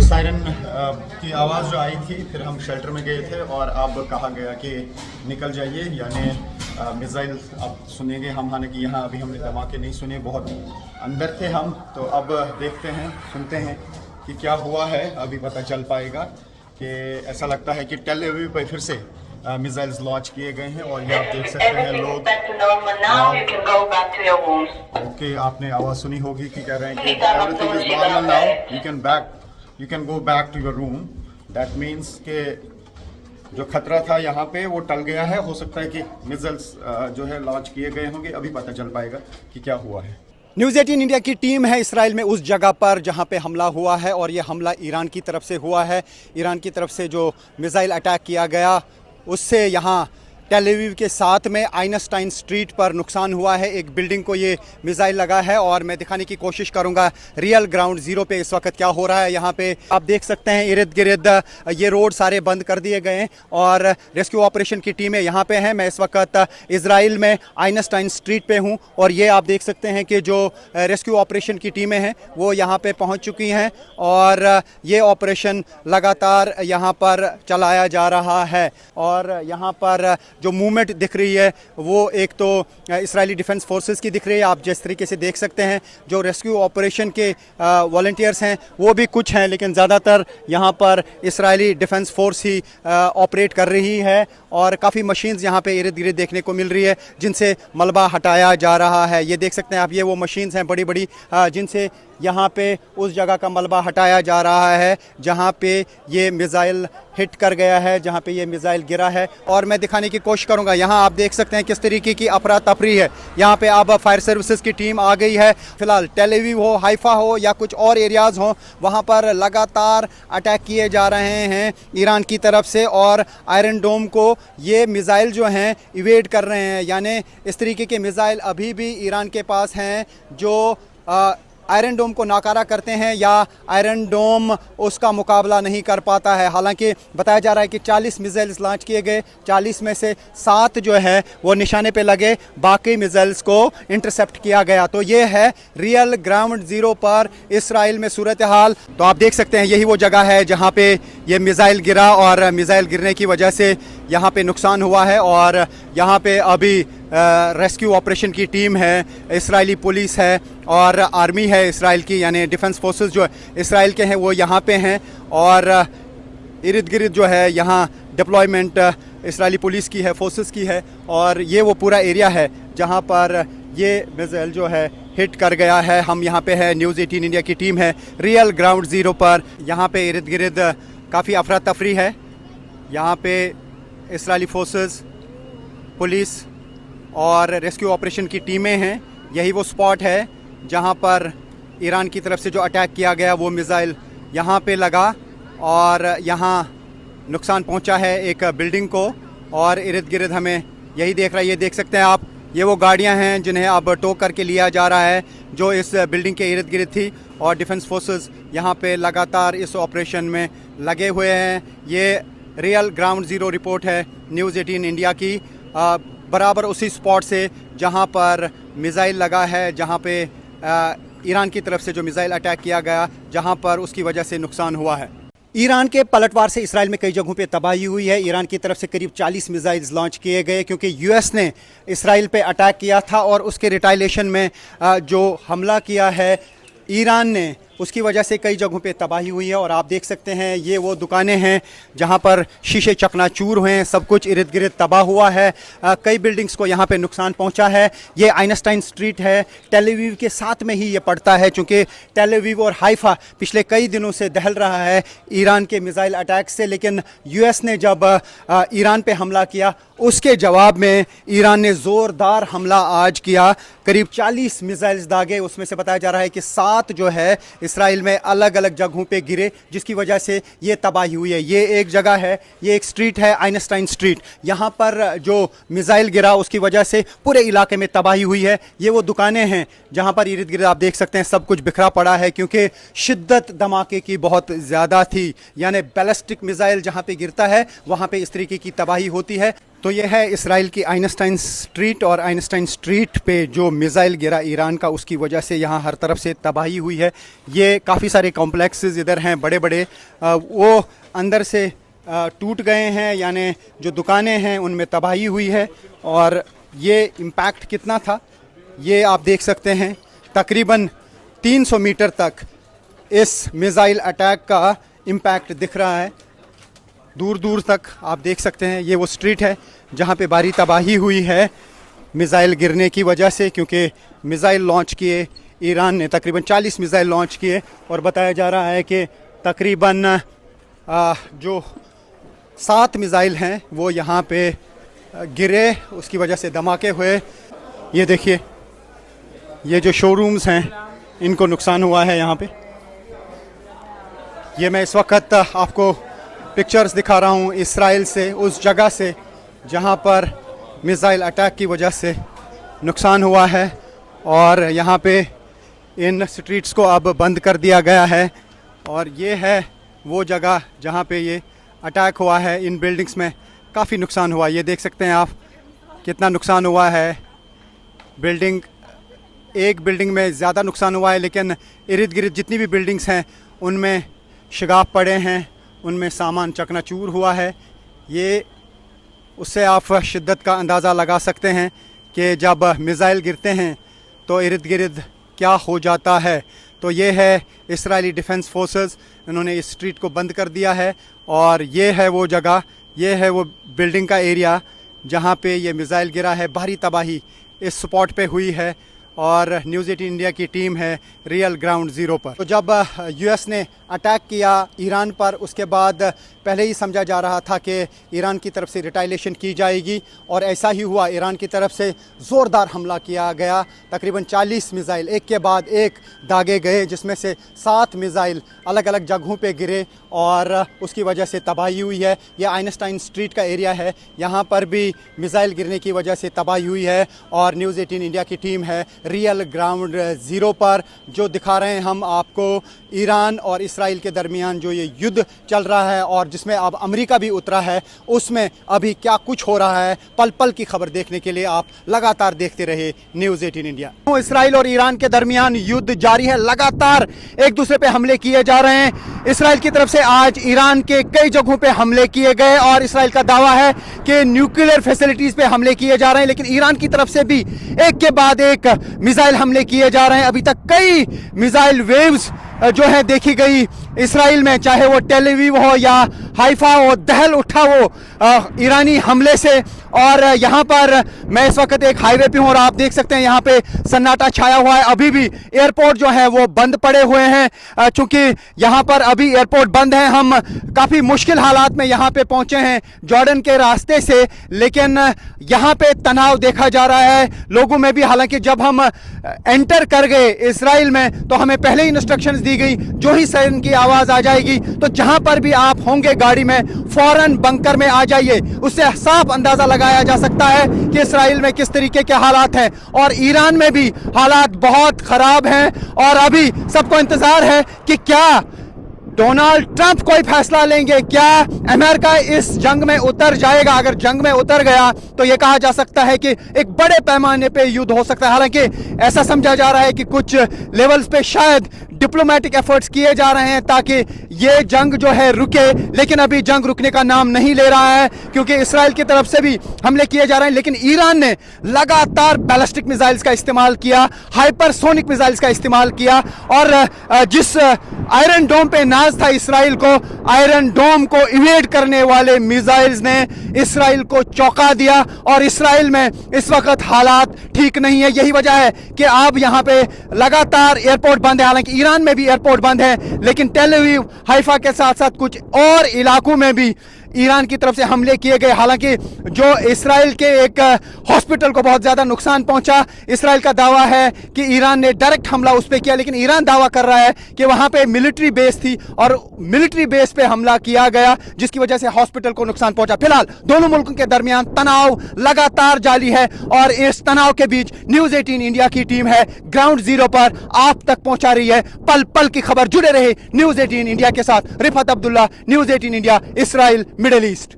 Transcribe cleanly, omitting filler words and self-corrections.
Siren की आवाज़ जो आई थी, फिर हम शेल्टर में गए थे और अब कहा गया कि निकल जाइए, यानी मिसाइल अब सुनेंगे हम। हालांकि यहाँ अभी हमने धमाके नहीं सुने, बहुत अंदर थे हम, तो अब देखते हैं, सुनते हैं कि क्या हुआ है। अभी पता चल पाएगा कि ऐसा लगता है कि टेल अवीव पे फिर से मिसाइल्स लॉन्च किए गए हैं और ये आप देख सकते हैं लोग। ओके, आपने आवाज़ सुनी होगी कि कह रहे हैं कि everything is normal now, you can go back to your room. That means के जो खतरा था यहाँ पे वो टल गया है। हो सकता है कि मिसाइल्स जो है लॉन्च किए गए होंगे, अभी पता चल पाएगा कि क्या हुआ है। न्यूज़ 18 इंडिया की टीम है इसराइल में उस जगह पर जहां पे हमला हुआ है, और ये हमला ईरान की तरफ से हुआ है। ईरान की तरफ से जो मिसाइल अटैक किया गया उससे यहाँ टेल अवीव के साथ में आइनस्टाइन स्ट्रीट पर नुकसान हुआ है। एक बिल्डिंग को ये मिसाइल लगा है और मैं दिखाने की कोशिश करूंगा रियल ग्राउंड ज़ीरो पे इस वक्त क्या हो रहा है। यहाँ पे आप देख सकते हैं इर्द गिर्द ये रोड सारे बंद कर दिए गए हैं और रेस्क्यू ऑपरेशन की टीमें यहाँ पे हैं। मैं इस वक्त इसराइल में आइनस्टाइन स्ट्रीट पे हूँ और ये आप देख सकते हैं कि जो रेस्क्यू ऑपरेशन की टीमें हैं वो यहाँ पे पहुँच चुकी हैं और ये ऑपरेशन लगातार यहाँ पर चलाया जा रहा है। और यहाँ पर जो मूवमेंट दिख रही है वो एक तो इजरायली डिफेंस फोर्सेस की दिख रही है। आप जिस तरीके से देख सकते हैं जो रेस्क्यू ऑपरेशन के वॉलंटियर्स हैं वो भी कुछ हैं, लेकिन ज़्यादातर यहाँ पर इजरायली डिफेंस फोर्स ही ऑपरेट कर रही है और काफ़ी मशीन्स यहाँ पे इर्द गिर्द देखने को मिल रही है जिनसे मलबा हटाया जा रहा है। ये देख सकते हैं आप, ये वो मशीन्स हैं बड़ी बड़ी जिनसे यहाँ पे उस जगह का मलबा हटाया जा रहा है जहाँ पे ये मिसाइल हिट कर गया है, जहाँ पे ये मिसाइल गिरा है। और मैं दिखाने की कोशिश करूँगा, यहाँ आप देख सकते हैं किस तरीके की अफरा तफरी है। यहाँ पे अब फायर सर्विसेज की टीम आ गई है। फिलहाल टेल अवीव हो, हाइफा हो या कुछ और एरियाज़ हों, वहाँ पर लगातार अटैक किए जा रहे हैं ईरान की तरफ से और आयरन डोम को ये मिसाइल जो हैं इवेड कर रहे हैं। यानी इस तरीके के मिसाइल अभी भी ईरान के पास हैं जो आयरन डोम को नाकारा करते हैं या आयरन डोम उसका मुकाबला नहीं कर पाता है। हालांकि बताया जा रहा है कि 40 मिसाइल्स लॉन्च किए गए, 40 में से 7 जो है वो निशाने पे लगे, बाकी मिसाइल्स को इंटरसेप्ट किया गया। तो ये है रियल ग्राउंड ज़ीरो पर इसराइल में सूरत हाल। तो आप देख सकते हैं यही वो जगह है जहाँ पे ये मिसाइल गिरा और मिसाइल गिरने की वजह से यहाँ पे नुकसान हुआ है। और यहाँ पे अभी रेस्क्यू ऑपरेशन की टीम है, इजरायली पुलिस है और आर्मी है इसराइल की, यानी डिफेंस फोर्सेस जो इसराइल के हैं वो यहाँ पे हैं। और इर्द गिर्द जो है यहाँ डिप्लॉयमेंट इसराइली पुलिस की है, फोर्सेस की है। और ये वो पूरा एरिया है जहाँ पर ये मिसाइल जो है हिट कर गया है। हम यहाँ पे है, न्यूज़ 18 इंडिया की टीम है रियल ग्राउंड ज़ीरो पर। यहाँ पे इर्द गिर्द काफ़ी अफरा तफरी है। यहाँ पे इसराइली फोर्सेस, पुलिस और रेस्क्यू ऑपरेशन की टीमें हैं। यही वो स्पॉट है जहां पर ईरान की तरफ से जो अटैक किया गया वो मिसाइल यहां पे लगा और यहां नुकसान पहुंचा है एक बिल्डिंग को। और इर्द गिर्द हमें यही देख रहा है, ये देख सकते हैं आप, ये वो गाड़ियां हैं जिन्हें अब टो करके लिया जा रहा है जो इस बिल्डिंग के इर्द गिर्द थी। और डिफेंस फोर्सेस यहाँ पे लगातार इस ऑपरेशन में लगे हुए हैं। ये रियल ग्राउंड ज़ीरो रिपोर्ट है न्यूज़ 18 इंडिया की, बराबर उसी स्पॉट से जहां पर मिसाइल लगा है, जहां पे ईरान की तरफ से जो मिसाइल अटैक किया गया, जहां पर उसकी वजह से नुकसान हुआ है। ईरान के पलटवार से इसराइल में कई जगहों पे तबाही हुई है। ईरान की तरफ से करीब 40 मिसाइल्स लॉन्च किए गए क्योंकि यूएस ने इसराइल पे अटैक किया था और उसके रिटाइलेशन में जो हमला किया है ईरान ने, उसकी वजह से कई जगहों पे तबाही हुई है। और आप देख सकते हैं ये वो दुकानें हैं जहां पर शीशे चकनाचूर हुए हैं, सब कुछ इर्द गिर्द तबाह हुआ है। कई बिल्डिंग्स को यहां पे नुकसान पहुंचा है। ये आइनस्टाइन स्ट्रीट है, टेल अवीव के साथ में ही ये पड़ता है चूँकि टेल अवीव और हाइफा पिछले कई दिनों से दहल रहा है ईरान के मिसाइल अटैक से। लेकिन यूएस ने जब ईरान पे हमला किया उसके जवाब में ईरान ने ज़ोरदार हमला आज किया, करीब 40 मिसाइल्स दागे। उसमें से बताया जा रहा है कि 7 जो है इसराइल में अलग अलग जगहों पे गिरे जिसकी वजह से ये तबाही हुई है। ये एक जगह है, ये एक स्ट्रीट है आइनस्टाइन स्ट्रीट, यहाँ पर जो मिसाइल गिरा उसकी वजह से पूरे इलाके में तबाही हुई है। ये वो दुकानें हैं जहाँ पर इर्द गिर्द आप देख सकते हैं सब कुछ बिखरा पड़ा है क्योंकि शिद्दत धमाके की बहुत ज़्यादा थी। यानी बैलिस्टिक मिसाइल जहाँ पे गिरता है वहाँ पे इस तरीके की तबाही होती है। तो ये है इसराइल की आइंस्टाइन स्ट्रीट, और आइंस्टाइन स्ट्रीट पे जो मिज़ाइल गिरा ईरान का, उसकी वजह से यहाँ हर तरफ से तबाही हुई है। ये काफ़ी सारे कॉम्प्लेक्सेस इधर हैं बड़े बड़े, वो अंदर से टूट गए हैं, यानी जो दुकानें हैं उनमें तबाही हुई है। और ये इम्पैक्ट कितना था ये आप देख सकते हैं, तकरीबन 300 मीटर तक इस मिज़ाइल अटैक का इम्पैक्ट दिख रहा है, दूर दूर तक आप देख सकते हैं। ये वो स्ट्रीट है जहाँ पे भारी तबाही हुई है मिज़ाइल गिरने की वजह से, क्योंकि मिज़ाइल लॉन्च किए ईरान ने, तकरीबन 40 मिज़ाइल लॉन्च किए, और बताया जा रहा है कि तकरीबन जो 7 मिज़ाइल हैं वो यहाँ पे गिरे, उसकी वजह से धमाके हुए। ये देखिए, ये जो शोरूम्स हैं इनको नुकसान हुआ है यहाँ पे। ये मैं इस वक्त आपको पिक्चर्स दिखा रहा हूँ इसराइल से, उस जगह से जहाँ पर मिज़ाइल अटैक की वजह से नुकसान हुआ है। और यहाँ पे इन स्ट्रीट्स को अब बंद कर दिया गया है, और ये है वो जगह जहाँ पे ये अटैक हुआ है। इन बिल्डिंग्स में काफ़ी नुकसान हुआ, ये देख सकते हैं आप कितना नुकसान हुआ है। एक बिल्डिंग में ज़्यादा नुकसान हुआ है, लेकिन इर्द गिर्द जितनी भी बिल्डिंग्स हैं उनमें शिगाफ पड़े हैं, उनमें सामान चकनाचूर हुआ है। ये उससे आप शिद्दत का अंदाज़ा लगा सकते हैं कि जब मिज़ाइल गिरते हैं तो इर्द गिर्द क्या हो जाता है। तो ये है इस्राएली डिफेंस फोर्सेस, इन्होंने इस स्ट्रीट को बंद कर दिया है, और ये है वो जगह, ये है वो बिल्डिंग का एरिया जहाँ पे ये मिज़ाइल गिरा है। भारी तबाही इस स्पॉट पे हुई है, और न्यूज़ 18 इंडिया की टीम है रियल ग्राउंड ज़ीरो पर। तो जब यूएस ने अटैक किया ईरान पर, उसके बाद पहले ही समझा जा रहा था कि ईरान की तरफ से रिटाइलेशन की जाएगी, और ऐसा ही हुआ। ईरान की तरफ से ज़ोरदार हमला किया गया, तकरीबन 40 मिज़ाइल एक के बाद एक दागे गए, जिसमें से 7 मिज़ाइल अलग अलग जगहों पे गिरे, और उसकी वजह से तबाही हुई है। ये आइंस्टाइन स्ट्रीट का एरिया है, यहाँ पर भी मिज़ाइल गिरने की वजह से तबाही हुई है। और न्यूज़ 18 इंडिया की टीम है रियल ग्राउंड ज़ीरो पर, जो दिखा रहे हैं हम आपको ईरान और इसराइल के दरमियान जो ये युद्ध चल रहा है, और जिसमें अब अमेरिका भी उतरा है, उसमें अभी क्या कुछ हो रहा है। पल पल की खबर देखने के लिए आप लगातार देखते रहे न्यूज़ 18 इंडिया। इसराइल और ईरान के दरमियान युद्ध जारी है, लगातार एक दूसरे पे हमले किए जा रहे हैं। इसराइल की तरफ से आज ईरान के कई जगहों पे हमले किए गए, और इसराइल का दावा है कि न्यूक्लियर फैसिलिटीज़ पे हमले किए जा रहे हैं, लेकिन ईरान की तरफ से भी एक के बाद एक मिसाइल हमले किए जा रहे हैं। अभी तक कई मिसाइल वेव्स जो है देखी गई इसराइल में, चाहे वो टेल अवीव हो या हाइफा हो, दहल उठा वो ईरानी हमले से। और यहाँ पर मैं इस वक्त एक हाईवे पे हूँ, और आप देख सकते हैं यहाँ पे सन्नाटा छाया हुआ है। अभी भी एयरपोर्ट जो है वो बंद पड़े हुए हैं, चूंकि यहाँ पर अभी एयरपोर्ट बंद है। हम काफ़ी मुश्किल हालात में यहाँ पे पहुँचे हैं जॉर्डन के रास्ते से, लेकिन यहाँ पे तनाव देखा जा रहा है लोगों में भी। हालांकि जब हम एंटर कर गए इसराइल में तो हमें पहले ही इंस्ट्रक्शंस दी गई, जो ही सायरन की आवाज़ आ जाएगी तो जहाँ पर भी आप होंगे गाड़ी में फौरन बंकर में आ जाइए। उससे साफ अंदाज़ा लगाया जा सकता है कि इसराइल में किस तरीके के हालात हैं, और ईरान में भी हालात बहुत ख़राब हैं। और अभी सबको इंतज़ार है कि क्या डोनाल्ड ट्रंप कोई फैसला लेंगे, क्या अमेरिका इस जंग में उतर जाएगा। अगर जंग में उतर गया तो यह कहा जा सकता है कि एक बड़े पैमाने पे युद्ध हो सकता है। हालांकि ऐसा समझा जा रहा है कि कुछ लेवल्स पे शायद डिप्लोमेटिक एफर्ट्स किए जा रहे हैं ताकि ये जंग जो है रुके, लेकिन अभी जंग रुकने का नाम नहीं ले रहा है, क्योंकि इसराइल की तरफ से भी हमले किए जा रहे हैं। लेकिन ईरान ने लगातार बैलिस्टिक मिसाइल्स का इस्तेमाल किया, हाइपरसोनिक मिसाइल्स का इस्तेमाल किया, और जिस आयरन डोम पे नाज था इसराइल को, आयरन डोम को इवेड करने वाले मिसाइल्स ने इसराइल को चौंका दिया। और इसराइल में इस वक्त हालात ठीक नहीं है। यही वजह है कि अब यहाँ पे लगातार एयरपोर्ट बंद है। हालांकि ईरान में भी एयरपोर्ट बंद है, लेकिन टेल अवीव, हाइफा के साथ साथ कुछ और इलाकों में भी ईरान की तरफ से हमले किए गए। हालांकि जो इसराइल के एक हॉस्पिटल को बहुत ज़्यादा नुकसान पहुंचा, इसराइल का दावा है कि ईरान ने डायरेक्ट हमला उस पर किया, लेकिन ईरान दावा कर रहा है कि वहां पे मिलिट्री बेस थी और मिलिट्री बेस पे हमला किया गया, जिसकी वजह से हॉस्पिटल को नुकसान पहुंचा। फिलहाल दोनों मुल्कों के दरमियान तनाव लगातार जारी है, और इस तनाव के बीच न्यूज़ 18 इंडिया की टीम है ग्राउंड जीरो पर आप तक पहुंचा रही है पल पल की खबर। जुड़े रहे न्यूज़ 18 इंडिया के साथ। Rifat Abdullah, news 18 India, Israel, middle east.